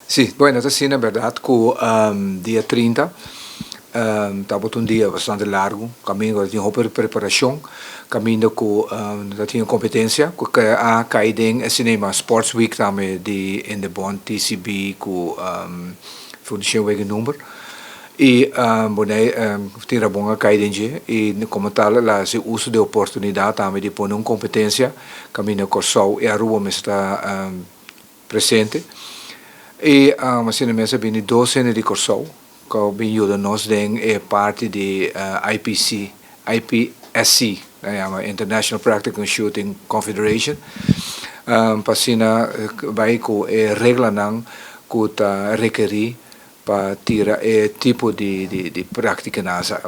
Sí, bueno, así na verdad que dia 30 estava um dia bastante largo, caminho de uma preparação, caminho com tinha competência, que a caiding é cinema Sports Week também de in de Bond TCB com fundação wegen número e bonai tira bom a caiding e como tal lá se uso de oportunidade também de pôr uma competência, caminho corsau e a rua me está presente. E assim mesmo bem 12 anos de curso, que bem ajuda nós é parte de IPSC, International Practical Shooting Confederation. Passina vai com regra não que tá requerir para tirar tipo de prática nasa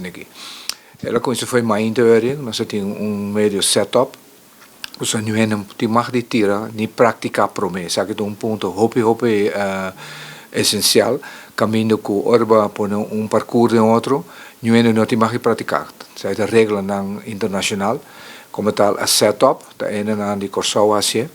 aqui. Ela com isso foi mais interessante, nós temos meio setup. Usa nu en die mag die tira ni prática pro me, sabe que um ponto hope essencial, caminho que orba por percurso de outro, nu en não te mag praticar. Sabe a regra não internacional, como tal a setup, da ena na die corso assim.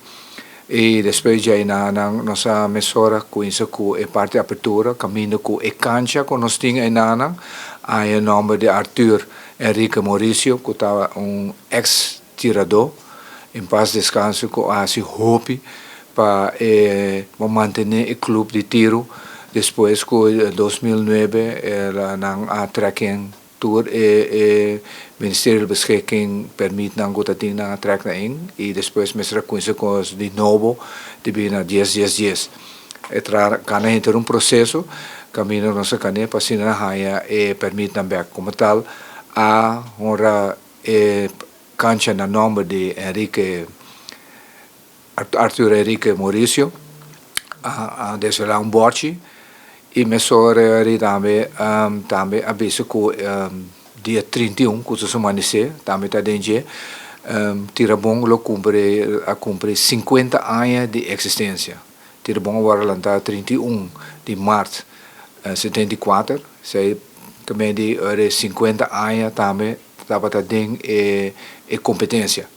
E depois já na nossa mesora com isso que é parte apertura, caminho que é cancha que nós temos na aí o nome de Arthur Henrique Mauricio, que estava ex-tirador. Em paz descanso com a hope para manter o clube de tiro depois que em 2009 ela não a trekking tour e Ministério da Beschikking permite não que tenha na trek na e depois mesmo com isso de novo de vir na 10 cana entre processo caminho nossa cane para se na raia e permite também como tal a honra cancha na nome de Arthur Henrique Mauricio a desvelar borte e mesore também aviso que dia 31 que se manice também está dentro tira bom lo cumpre 50 anos de existência tira bom agora lá 31 de março 74 sei também de 50 anos também estava dentro e competência